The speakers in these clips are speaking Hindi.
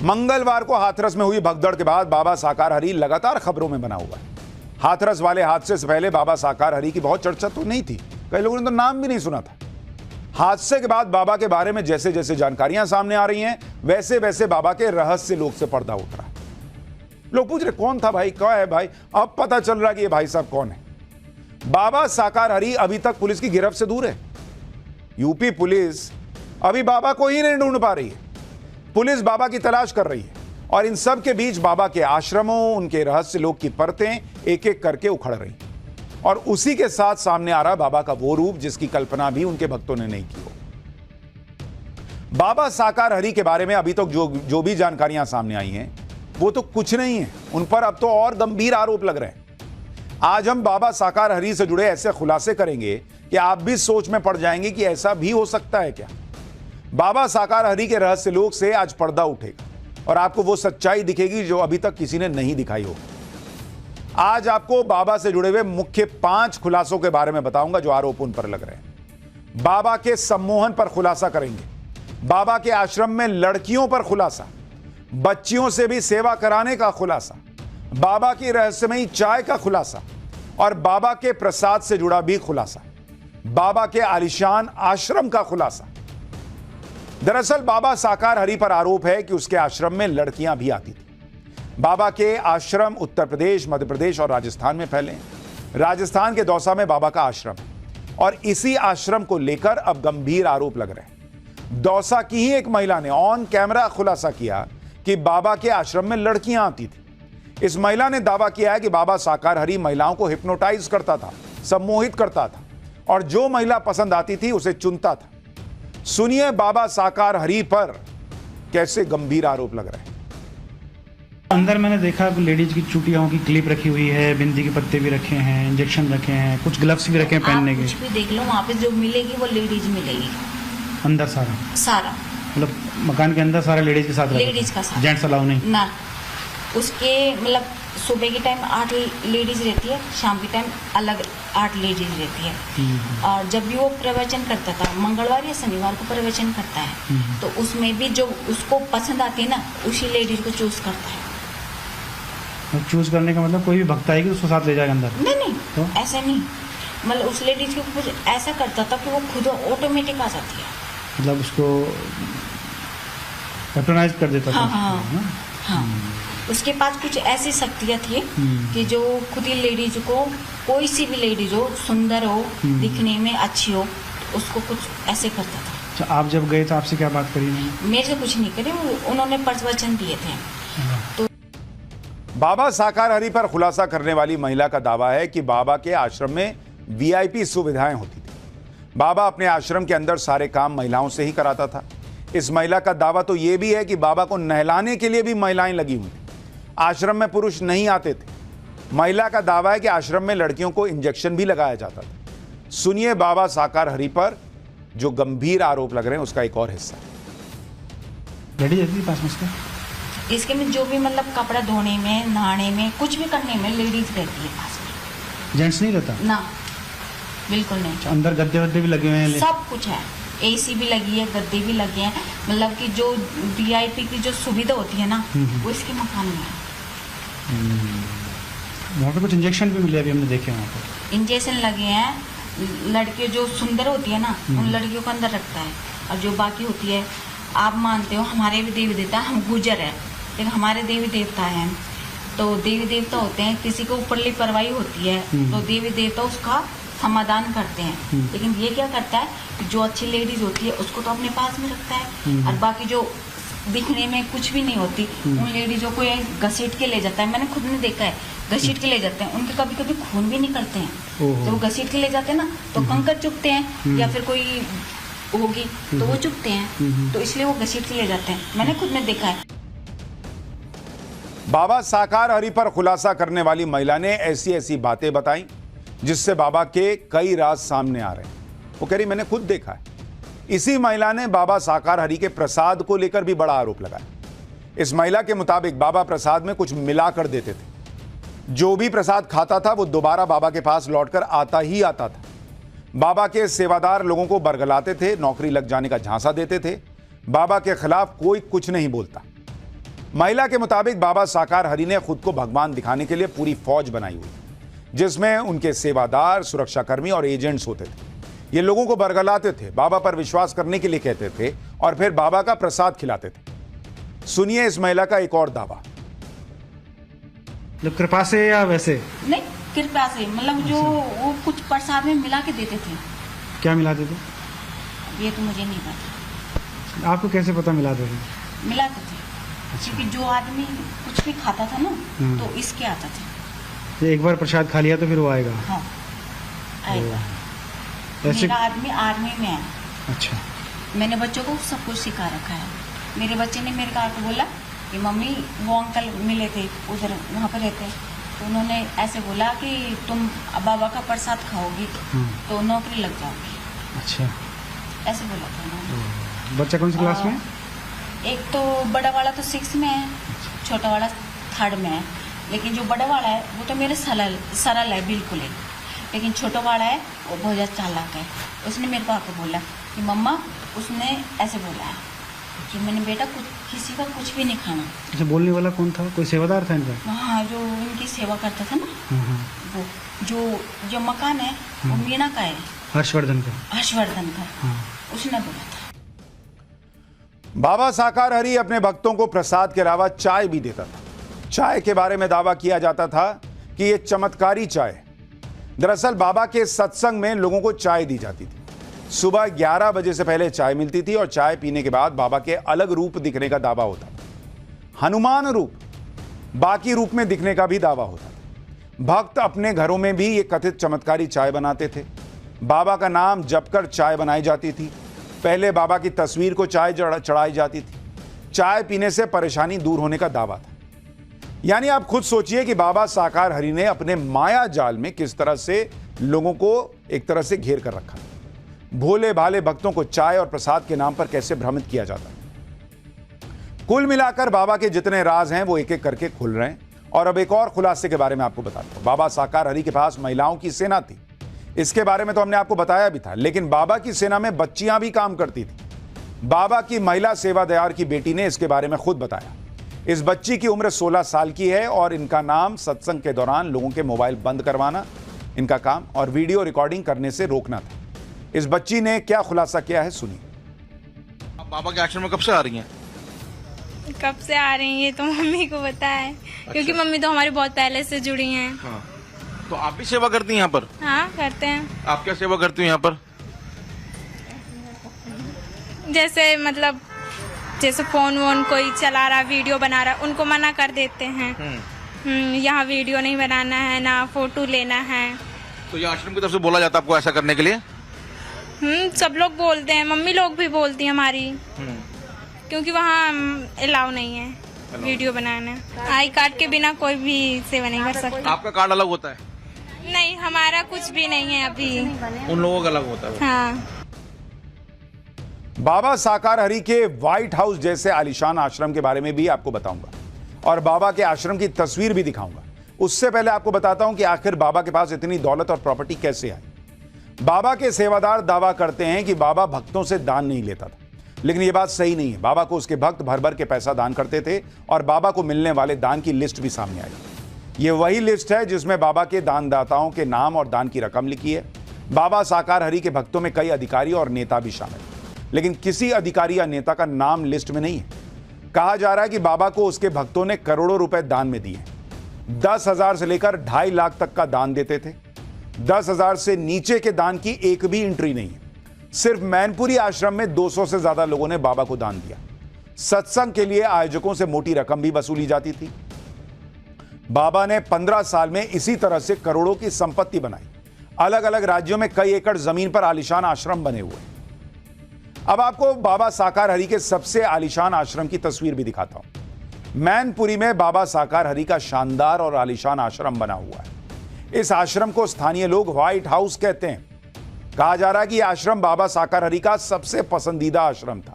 मंगलवार को हाथरस में हुई भगदड़ के बाद बाबा साकार हरि लगातार खबरों में बना हुआ है। हाथरस वाले हादसे से पहले बाबा साकार हरि की बहुत चर्चा तो नहीं थी, कई लोगों ने तो नाम भी नहीं सुना था। हादसे के बाद बाबा के बारे में जैसे जैसे जानकारियां सामने आ रही हैं, वैसे वैसे बाबा के रहस्य लोक से पर्दा उठ रहा है। लोग पूछ रहे कौन था भाई, क्या है भाई, अब पता चल रहा कि ये भाई साहब कौन है। बाबा साकार हरि अभी तक पुलिस की गिरफ्त से दूर है। यूपी पुलिस अभी बाबा को ही नहीं ढूंढ पा रही है। पुलिस बाबा की तलाश कर रही है और इन सब के बीच बाबा के आश्रमों, उनके रहस्य लोक की परतें एक एक करके उखड़ रही और उसी के साथ सामने आ रहा बाबा का वो रूप जिसकी कल्पना भी उनके भक्तों ने नहीं की हो। बाबा साकार हरि के बारे में अभी तक जो भी जानकारियां सामने आई हैं वो तो कुछ नहीं है, उन पर अब तो और गंभीर आरोप लग रहे हैं। आज हम बाबा साकार हरि से जुड़े ऐसे खुलासे करेंगे कि आप भी सोच में पड़ जाएंगे कि ऐसा भी हो सकता है क्या। बाबा साकार हरि के रहस्य लोक से आज पर्दा उठेगा और आपको वो सच्चाई दिखेगी जो अभी तक किसी ने नहीं दिखाई हो। आज आपको बाबा से जुड़े हुए मुख्य 5 खुलासों के बारे में बताऊंगा जो आरोप उन पर लग रहे हैं। बाबा के सम्मोहन पर खुलासा करेंगे, बाबा के आश्रम में लड़कियों पर खुलासा, बच्चियों से भी सेवा कराने का खुलासा, बाबा की रहस्यमयी चाय का खुलासा और बाबा के प्रसाद से जुड़ा भी खुलासा, बाबा के आलीशान आश्रम का खुलासा। दरअसल बाबा साकार हरि पर आरोप है कि उसके आश्रम में लड़कियां भी आती थी। बाबा के आश्रम उत्तर प्रदेश, मध्य प्रदेश और राजस्थान में फैले हैं। राजस्थान के दौसा में बाबा का आश्रम है और इसी आश्रम को लेकर अब गंभीर आरोप लग रहे हैं। दौसा की ही एक महिला ने ऑन कैमरा खुलासा किया कि बाबा के आश्रम में लड़कियां आती थी। इस महिला ने दावा किया है कि बाबा साकार हरि महिलाओं को हिप्नोटाइज करता था, सम्मोहित करता था और जो महिला पसंद आती थी उसे चुनता था। सुनिए बाबा साकार हरि पर कैसे गंभीर आरोप लग रहे हैं। अंदर मैंने देखा लेडीज की चूटियों की क्लिप रखी हुई है, बिंदी के पत्ते भी रखे हैं, इंजेक्शन रखे हैं, कुछ ग्लव्स भी रखे हैं पहनने के। कुछ भी देख लो, वहाँ पे जो मिलेगी वो लेडीज मिलेगी। अंदर सारा मतलब मकान के अंदर सारा लेडीज के साथ, लेडीज का साथ, जेंट्स अलाउ नहीं ना। उसके मतलब सुबह के टाइम 8 लेडीज रहती है, शाम के टाइम अलग 8 लेडीज रहती है। और जब भी वो प्रवचन करता था, मंगलवार या शनिवार को प्रवचन करता है, तो उसमें भी जो उसको पसंद आती है ना, उसी लेडीज को चूज करता है। चूज करने का मतलब कोई भी भक्त आएगी उसको साथ ले जाएगा अंदर? नहीं तो? ऐसा नहीं, मतलब उस लेडीज को कुछ ऐसा करता था कि वो खुद ऑटोमेटिक आ जाती है, मतलब उसको पैट्रोनाइज कर देता था। हाँ। उसके पास कुछ ऐसी शक्तियाँ थी कि जो खुद ही लेडीज को, कोई सी भी लेडीज हो, सुंदर हो, दिखने में अच्छी हो, उसको कुछ ऐसे करता था। अच्छा, आप जब गए तो आपसे क्या बात करी? मेरे से कुछ नहीं करे, उन्होंने प्रवचन दिए थे। तो बाबा साकार हरि पर खुलासा करने वाली महिला का दावा है कि बाबा के आश्रम में वीआईपी सुविधाएं होती थी। बाबा अपने आश्रम के अंदर सारे काम महिलाओं से ही कराता था। इस महिला का दावा तो यह भी है कि बाबा को नहलाने के लिए भी महिलाएं लगी हुई। आश्रम में पुरुष नहीं आते थे। महिला का दावा है कि आश्रम में लड़कियों को इंजेक्शन भी लगाया जाता था। सुनिए बाबा साकार हरि पर जो गंभीर आरोप लग रहे हैं उसका एक और हिस्सा। इसके में जो भी मतलब कपड़ा धोने में, नहाने में, कुछ भी करने में लेडीज रहती है पास में। जेंट्स नहीं रहता ना, बिल्कुल नहीं। अंदर गद्दे वद्दे भी लगे हुए हैं, सब कुछ है, एसी भी लगी है, गद्दे भी लगे हैं। मतलब कि जो वीआईपी की जो सुविधा होती है ना, वो इसके मकान में है। वहाँ पे कुछ इंजेक्शन भी मिले, अभी हमने देखे वहाँ पे इंजेक्शन लगे हैं। लड़कियाँ जो सुंदर होती है ना, उन लड़कियों को अंदर रखता है, और जो बाकी होती है, आप मानते हो हमारे भी देवी देवता, हम गुजर है लेकिन हमारे देवी देवता हैं, तो देवी देवता होते हैं, किसी को ऊपरली परवाही होती है तो देवी देवता उसका समाधान करते हैं। लेकिन ये क्या करता है कि जो अच्छी लेडीज होती है उसको तो अपने पास में रखता है, और बाकी जो दिखने में कुछ भी नहीं होती उन लेडीजों को ये घसीट के ले जाता है। मैंने खुद ने देखा है, घसीट के ले जाते हैं। उनके कभी कभी खून भी निकलते हैं, तो वो घसीट के ले जाते हैं ना, तो कंकर चुभते हैं या फिर कोई होगी तो वो चुभते हैं, तो इसलिए वो घसीट के ले जाते हैं। मैंने खुद ने देखा है। बाबा साकार हरि पर खुलासा करने वाली महिला ने ऐसी ऐसी बातें बताई जिससे बाबा के कई राज सामने आ रहे हैं। वो कह रही मैंने खुद देखा है। इसी महिला ने बाबा साकार हरि के प्रसाद को लेकर भी बड़ा आरोप लगाया। इस महिला के मुताबिक बाबा प्रसाद में कुछ मिला कर देते थे। जो भी प्रसाद खाता था वो दोबारा बाबा के पास लौटकर आता ही आता था। बाबा के सेवादार लोगों को बरगलाते थे, नौकरी लग जाने का झांसा देते थे। बाबा के खिलाफ कोई कुछ नहीं बोलता। महिला के मुताबिक बाबा साकार हरि ने खुद को भगवान दिखाने के लिए पूरी फौज बनाई हुई, जिसमें उनके सेवादार, सुरक्षाकर्मी और एजेंट्स होते थे। ये लोगों को बरगलाते थे, बाबा पर विश्वास करने के लिए कहते थे और फिर बाबा का प्रसाद खिलाते थे। सुनिए इस महिला का एक और दावा। मतलब कृपा से या वैसे? नहीं, कृपा से, मतलब जो वो कुछ प्रसाद में मिला के देते थे। क्या मिलाते थे? ये तो मुझे नहीं पता। आपको कैसे पता मिलाते थे? मिलाते थे, क्योंकि जो आदमी कुछ भी खाता था ना तो इसके आता था। एक बार प्रसाद खा लिया तो फिर वो आएगा? हाँ, आएगा। ऐसे? मेरा आदमी आर्मी में है। अच्छा। मैंने बच्चों को सब कुछ सिखा रखा है। मेरे बच्चे ने मेरे को बोला कि मम्मी वो अंकल मिले थे उधर, वहाँ पर रहते, तो उन्होंने ऐसे बोला कि तुम बाबा का प्रसाद खाओगी तो नौकरी लग जाओगी। अच्छा, ऐसे बोला था उन्होंने। बच्चा कौन सी क्लास में? एक तो बड़ा वाला तो 6 में है, छोटा वाला 3rd में है। लेकिन जो बड़ा वाला है वो तो मेरे सरल है बिल्कुल ही, लेकिन छोटा वाला है वो बहुत ज़्यादा चालाक है। उसने मेरे को आके बोला कि मम्मा उसने ऐसे बोला है कि मैंने बेटा कुछ किसी का कुछ भी नहीं खाना। अच्छा, बोलने वाला कौन था? कोई सेवादार था इनका? हाँ, जो इनकी सेवा करता था ना, वो जो मकान है वो मीना का है, हर्षवर्धन का। हर्षवर्धन का। उसने बोला था। बाबा साकार हरि अपने भक्तों को प्रसाद के अलावा चाय भी देता था। चाय के बारे में दावा किया जाता था कि यह चमत्कारी चाय। दरअसल बाबा के सत्संग में लोगों को चाय दी जाती थी। सुबह 11 बजे से पहले चाय मिलती थी और चाय पीने के बाद बाबा के अलग रूप दिखने का दावा होता था। हनुमान रूप, बाकी रूप में दिखने का भी दावा होता था। भक्त अपने घरों में भी ये कथित चमत्कारी चाय बनाते थे। बाबा का नाम जपकर चाय बनाई जाती थी। पहले बाबा की तस्वीर को चाय चढ़ाई जाती थी। चाय पीने से परेशानी दूर होने का दावा था। यानी आप खुद सोचिए कि बाबा साकार हरि ने अपने माया जाल में किस तरह से लोगों को एक तरह से घेर कर रखा। भोले भाले भक्तों को चाय और प्रसाद के नाम पर कैसे भ्रमित किया जाता है। कुल मिलाकर बाबा के जितने राज हैं वो एक एक करके खुल रहे हैं। और अब एक और खुलासे के बारे में आपको बताता हूं। बाबा साकार हरि के पास महिलाओं की सेना थी, इसके बारे में तो हमने आपको बताया भी था, लेकिन बाबा की सेना में बच्चियां भी काम करती थी। बाबा की महिला सेवादार की बेटी ने इसके बारे में खुद बताया। इस बच्ची की उम्र 16 साल की है और इनका नाम सत्संग के दौरान लोगों के मोबाइल बंद करवाना इनका काम और वीडियो रिकॉर्डिंग करने से रोकना था। इस बच्ची ने क्या खुलासा किया है, सुनिए। आप बाबा के आश्रम में कब से आ रही हैं? कब से आ रही हैं ये तो मम्मी को पता है। क्योंकि मम्मी तो हमारी बहुत पहले से जुड़ी हैं। हाँ। तो आप भी सेवा करती हैं यहाँ पर? हाँ, करते हैं। आप क्या सेवा करती हैं यहाँ पर? जैसे मतलब जैसे फोन वोन कोई चला रहा, वीडियो बना रहा, उनको मना कर देते हैं। यहाँ वीडियो नहीं बनाना है, ना फोटो लेना है। तो ये आश्रम की तरफ से बोला जाता है आपको ऐसा करने के लिए? सब लोग बोलते हैं, मम्मी लोग भी बोलती हैं हमारी, क्योंकि वहाँ अलाउ नहीं है वीडियो बनाना। आई कार्ड के बिना कोई भी सेवा नहीं कर सकता। आपका कार्ड अलग होता है? नहीं, हमारा कुछ भी नहीं है अभी। उन लोगों का अलग होता है। हाँ। बाबा साकार हरि के व्हाइट हाउस जैसे आलीशान आश्रम के बारे में भी आपको बताऊंगा और बाबा के आश्रम की तस्वीर भी दिखाऊंगा। उससे पहले आपको बताता हूं कि आखिर बाबा के पास इतनी दौलत और प्रॉपर्टी कैसे आई। बाबा के सेवादार दावा करते हैं कि बाबा भक्तों से दान नहीं लेता था, लेकिन यह बात सही नहीं है। बाबा को उसके भक्त भर भर के पैसा दान करते थे और बाबा को मिलने वाले दान की लिस्ट भी सामने आई। ये वही लिस्ट है जिसमें बाबा के दानदाताओं के नाम और दान की रकम लिखी है। बाबा साकार हरि के भक्तों में कई अधिकारी और नेता भी शामिल हैं, लेकिन किसी अधिकारी या नेता का नाम लिस्ट में नहीं है। कहा जा रहा है कि बाबा को उसके भक्तों ने करोड़ों रुपए दान में दिए। 10,000 से लेकर 2.5 लाख तक का दान देते थे। 10,000 से नीचे के दान की एक भी एंट्री नहीं है। सिर्फ मैनपुरी आश्रम में 200 से ज्यादा लोगों ने बाबा को दान दिया। सत्संग के लिए आयोजकों से मोटी रकम भी वसूली जाती थी। बाबा ने 15 साल में इसी तरह से करोड़ों की संपत्ति बनाई। अलग अलग राज्यों में कई एकड़ जमीन पर आलीशान आश्रम बने हुए। अब आपको बाबा साकार हरि के सबसे आलीशान आश्रम की तस्वीर भी दिखाता हूं। मैनपुरी में बाबा साकार हरि का शानदार और आलीशान आश्रम बना हुआ है। इस आश्रम को स्थानीय लोग व्हाइट हाउस कहते हैं। कहा जा रहा है कि यह आश्रम बाबा साकार हरि का सबसे पसंदीदा आश्रम था।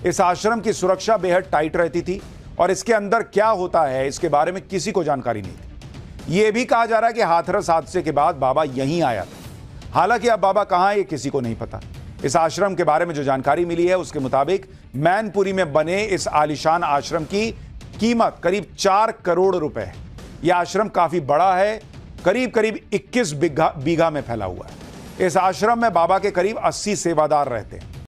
इस आश्रम की सुरक्षा बेहद टाइट रहती थी और इसके अंदर क्या होता है इसके बारे में किसी को जानकारी नहीं थी। यह भी कहा जा रहा है कि हाथरस हादसे के बाद बाबा यहीं आया था। हालांकि अब बाबा कहां है ये किसी को नहीं पता। इस आश्रम के बारे में जो जानकारी मिली है उसके मुताबिक मैनपुरी में बने इस आलीशान आश्रम की कीमत करीब 4 करोड़ रुपए है। यह आश्रम काफी बड़ा है, करीब करीब 21 बीघा में फैला हुआ है। इस आश्रम में बाबा के करीब 80 सेवादार रहते हैं।